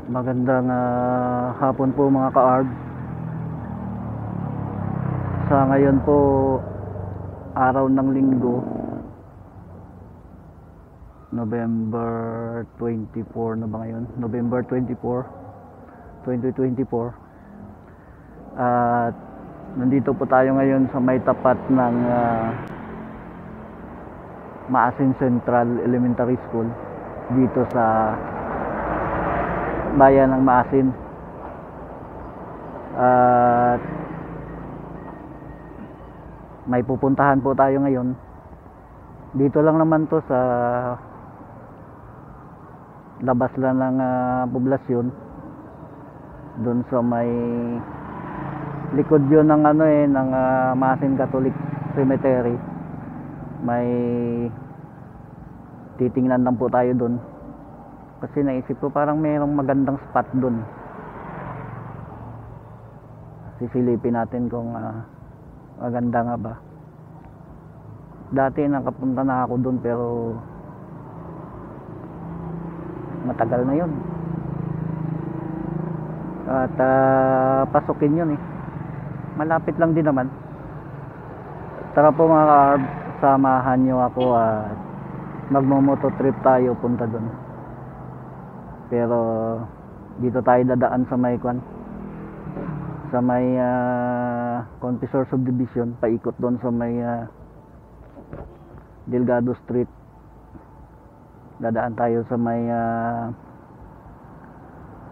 Magandang hapon po mga ka-ARB. Sa ngayon po, araw ng linggo, November 24 na ba ngayon? November 24, 2024. At nandito po tayo ngayon sa may tapat ng Maasin Central Elementary School dito sa bayan ng Maasin. At may pupuntahan po tayo ngayon. Dito lang naman to sa labas lang ng poblasyon, doon sa may likod yun ng ng Maasin Catholic Cemetery. May titingnan lang po tayo doon kasi naisip ko parang mayroong magandang spot doon. Sisilipin natin kung maganda nga ba. Dati nakapunta na ako doon pero matagal na yun. At pasukin yun malapit lang din naman. Tara po mga ka-ARB, samahan nyo ako at magmo-moto trip tayo punta doon. Pero dito tayo dadaan sa may Confessor Subdivision, paikot doon sa may Delgado Street. Dadaan tayo sa may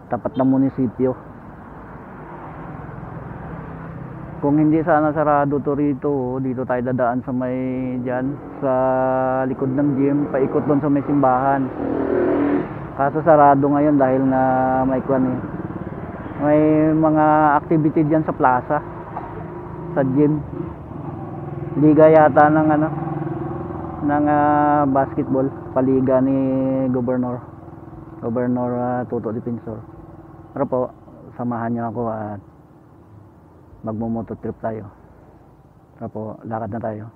tapat ng munisipyo. Kung hindi sana sarado to rito, dito tayo dadaan sa may dyan sa likod ng gym, paikot doon sa may simbahan. Kaso sarado ngayon dahil na may may mga activity diyan sa plaza, sa gym. Liga yata ng basketball, paliga ni Governor Toto Dipensor. Pero po, samahan niyo ako at magmo-moto trip tayo. Pero po, lakad na tayo.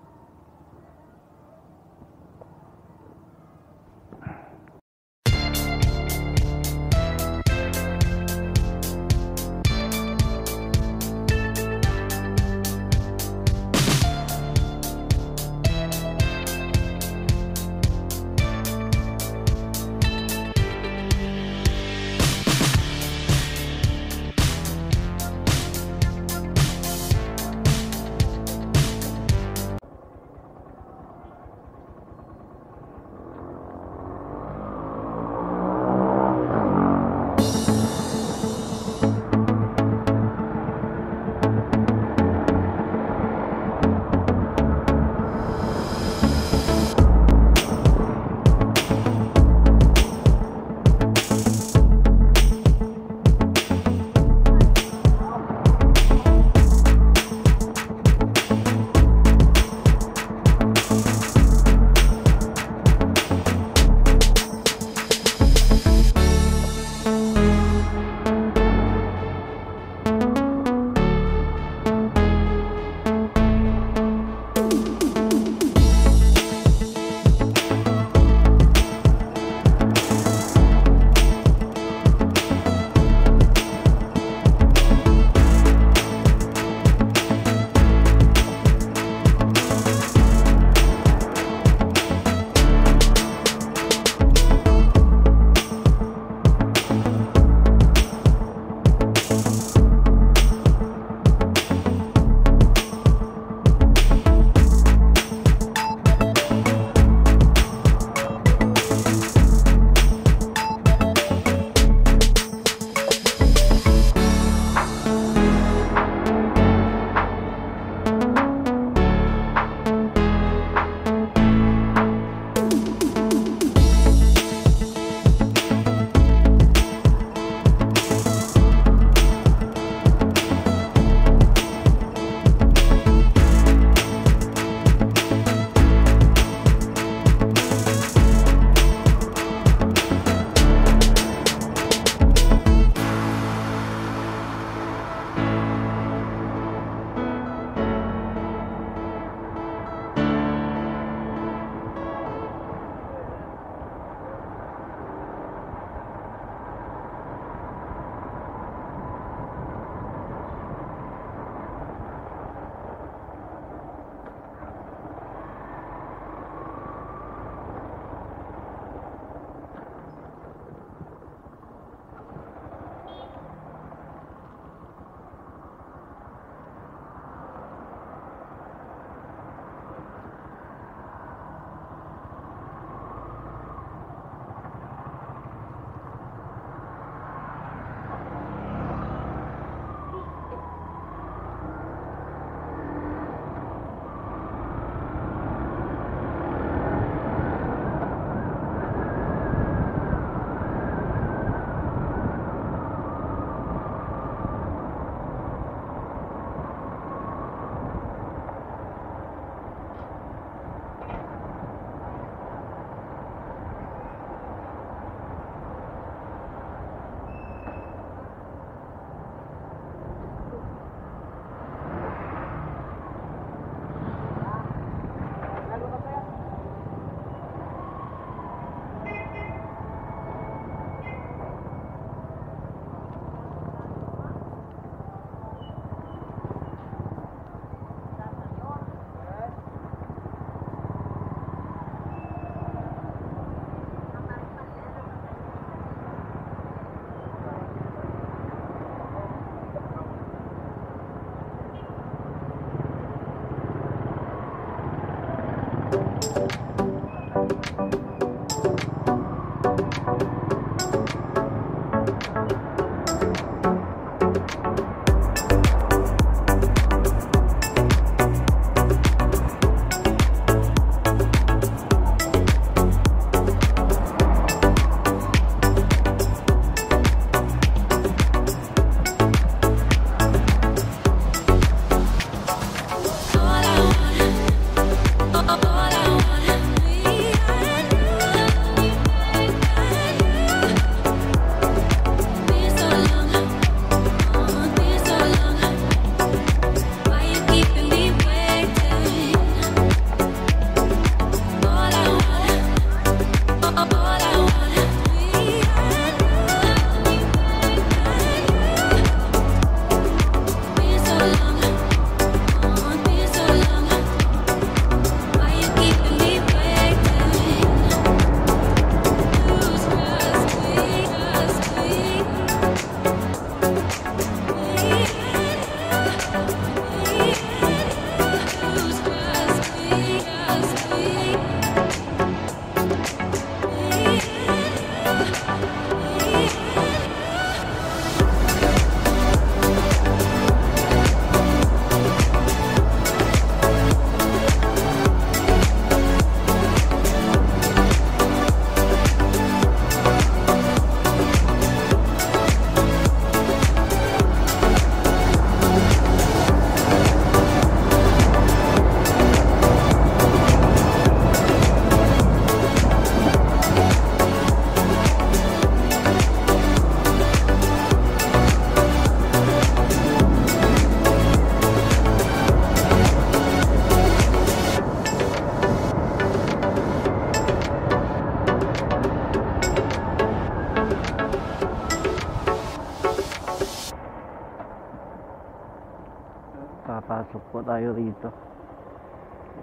Papasok po tayo rito.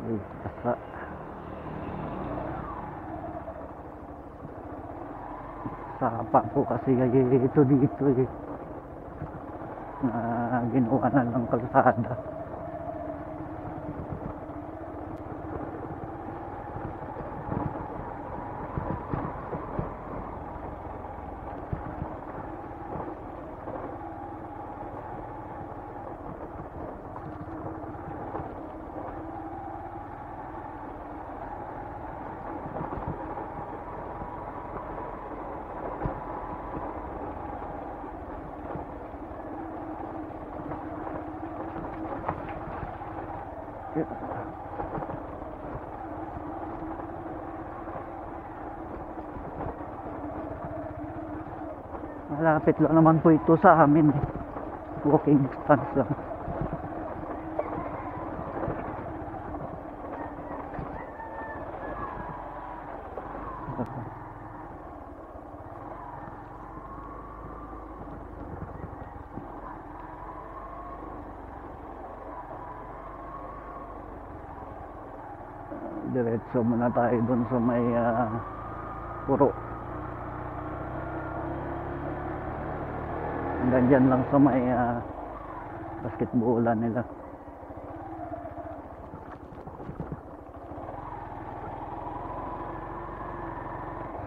Uy, basa. Sapa po kasi ito dito eh. Na ginawa na lang kalsada. Malapit lang naman po ito sa amin eh. Walking distance lang. Diretso muna tayo dun sa may puro. Hanggang dyan lang sa may basketballan nila.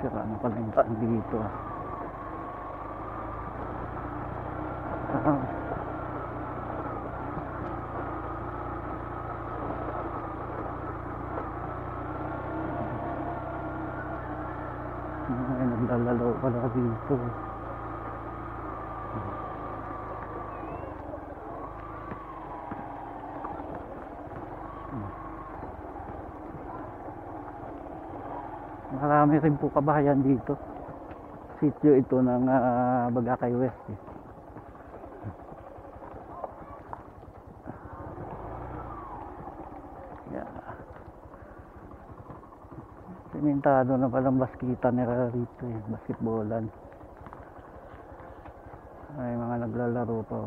Sira na pala yung daan dito Ay, naglalaro pala dito. Marami rin po kabahayan dito. Sityo ito ng Bagakay West eh. Simentado na palang baskita nila rito eh, basketballan. Ay, mga naglalaro pa.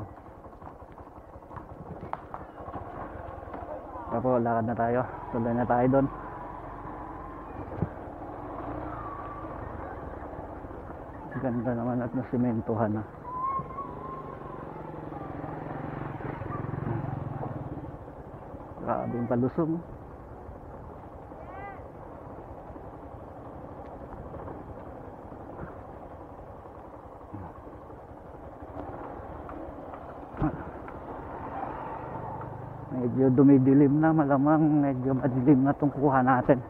Tapos lakad na tayo. Tuloy na tayo doon. Ganda naman at nasimentohan na. Grabe yung palusong. medyo dumidilim na, malamang medyo madilim na itong kuha natin,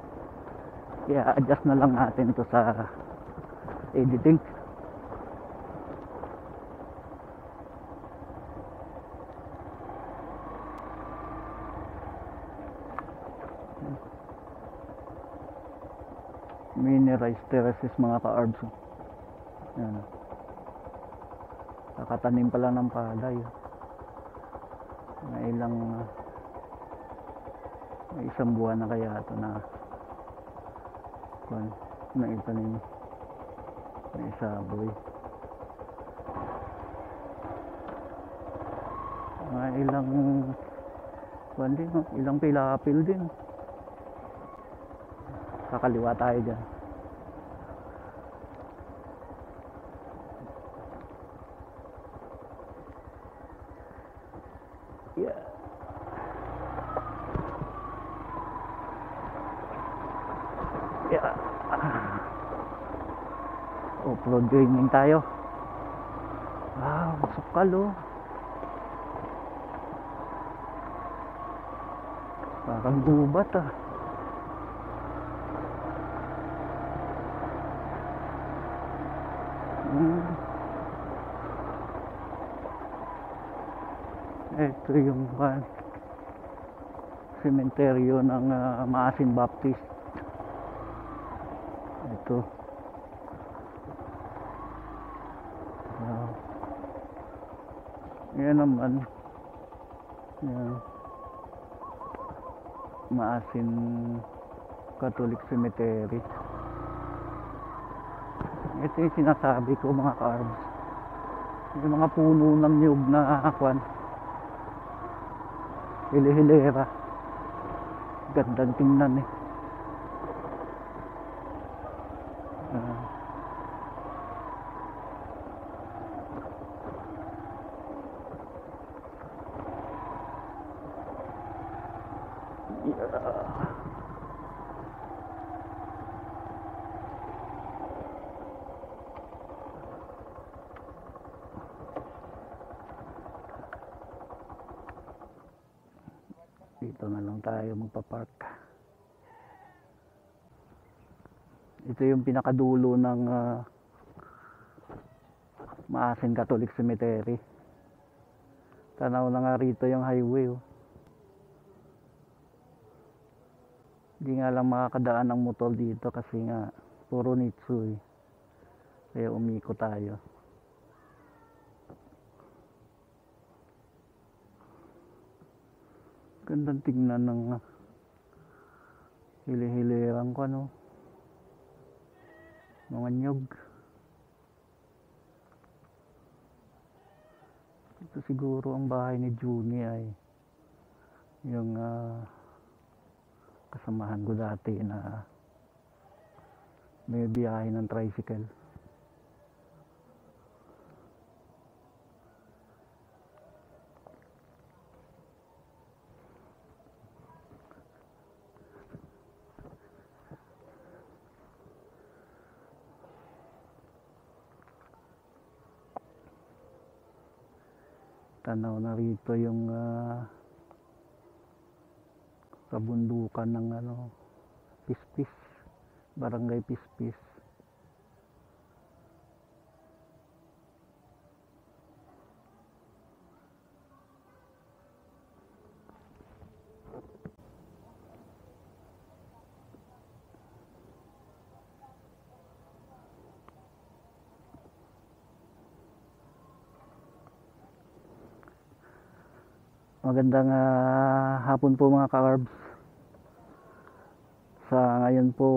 kaya adjust na lang natin ito sa editing. Mini rice terraces mga ka-arbs. Yan. Kakatanim pa lang ng palay. May isang buwan na kaya ito na itanim na isaboy. May ilang pilapil din. Kakaliwa tayo dyan. Yeah. Yeah. Off-road greening tayo. Wow, sukal oh. Parang gubat ah. Ito yung sementeryo ng Maasin Baptist. Ito. Yan naman. Yan. Maasin Catholic Cemetery. Ito yung sinasabi ko mga ka-arbs. Yung mga puno ng nyug na hili-hilera. Gandang tingnan eh. Dito na lang tayo magpa-park. Ito yung pinakadulo ng Maasin Catholic Cemetery. Tanaw na nga rito yung highway oh. Hindi nga lang makakadaan ng motor dito kasi nga puro nitsu eh. Kaya umiko tayo. Gandang tingnan ng hili-hilirang ko mga nyog. Ito siguro ang bahay ni Junie ay yung kasamahan ko dati na may biyahe ng tricycle. Tanaw na rito yung kabundukan ng Pispis, Barangay Pispis. Magandang hapon po mga ka-arbs. Sa ngayon po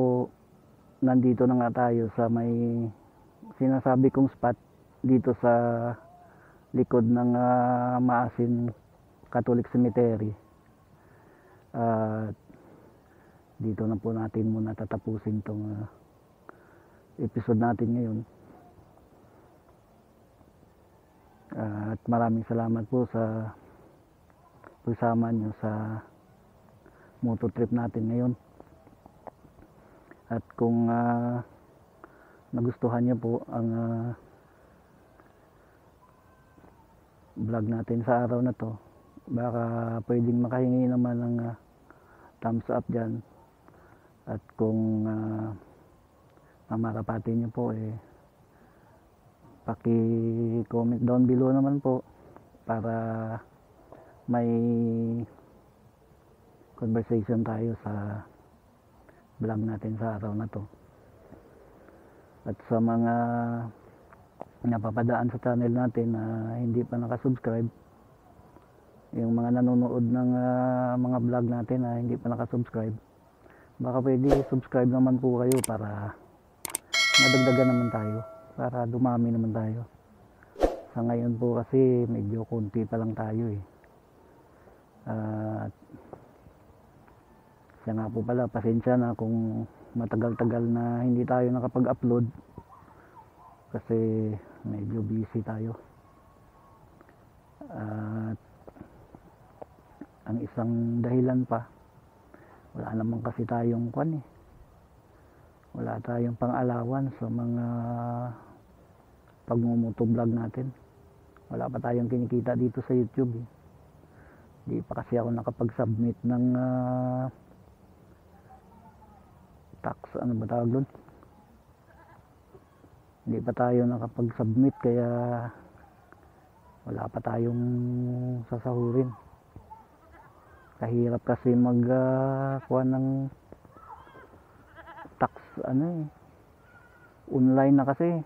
nandito na nga tayo sa may sinasabi kong spot dito sa likod ng Maasin Catholic Cemetery. Dito na po natin muna tatapusin tong episode natin ngayon. At maraming salamat po sa pagsama nyo sa moto trip natin ngayon. At kung nagustuhan nyo po ang vlog natin sa araw na to, baka pwedeng makahingi naman ng thumbs up dyan. At kung mamarapati nyo po paki-comment down below naman po para may conversation tayo sa vlog natin sa araw na to. At sa mga napapadaan sa channel natin na hindi pa nakasubscribe, yung mga nanonood ng mga vlog natin na hindi pa nakasubscribe, baka pwede subscribe naman po kayo para madagdagan naman tayo, para dumami naman tayo. Sa ngayon po kasi medyo konti pa lang tayo at siya nga po pala, pasensya na kung matagal-tagal na hindi tayo nakapag-upload kasi medyo busy tayo. At ang isang dahilan pa, wala naman kasi tayong wala tayong pang-alawan sa mga pagmumotovlog natin. Wala pa tayong kinikita dito sa YouTube Di pa kasi ako nakapag-submit ng tax, ano ba tawag doon? Hindi pa tayo nakapag-submit kaya wala pa tayong sasahurin. Kahirap kasi kuha ng tax online na kasi.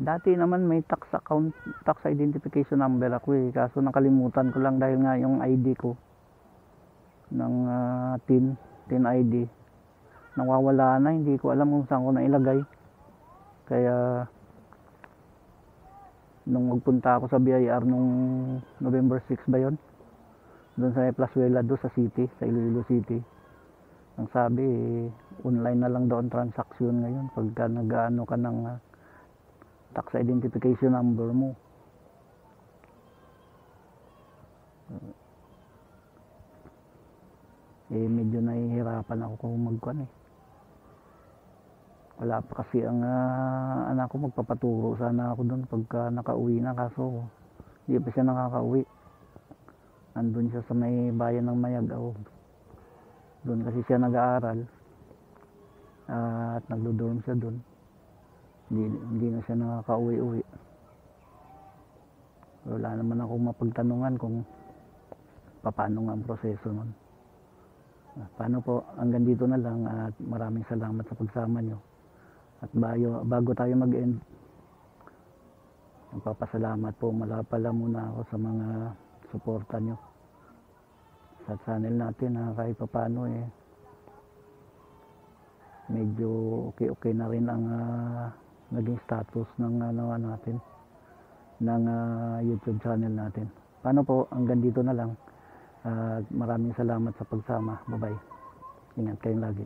Dati naman may tax account, tax identification number ako kaso nakalimutan ko lang dahil nga yung ID ko ng TIN ID nawawala na, hindi ko alam kung saan ko na ilagay. Kaya nung magpunta ako sa BIR nung November 6 ba yun, doon sa Plazuela, doon sa city, sa Iloilo City, ang sabi online na lang doon transaction ngayon pagka nag-ano ka ng tax identification number mo. Medyo nahihirapan ako kung magkuhan wala pa kasi ang anak ko, magpapaturo sana ako doon pagka nakauwi na, kaso hindi pa siya nakakauwi. Andun siya sa may bayan ng Mayagaw, doon kasi siya nag-aaral at nagdo-dorm siya doon. Hindi na siya nakakauwi-uwi. Wala naman akong mapagtanungan kung paano nga ang proseso nun. Paano po, hanggang dito na lang at maraming salamat sa pagsama nyo. At bago tayo mag-end, magpapasalamat po pala muna ako sa mga suporta nyo sa channel natin na kahit paano medyo okay na rin ang naging status ng natin ng YouTube channel natin. Paano po, hanggang dito na lang. Maraming salamat sa pagsama. Bye bye. Ingat kayong lagi.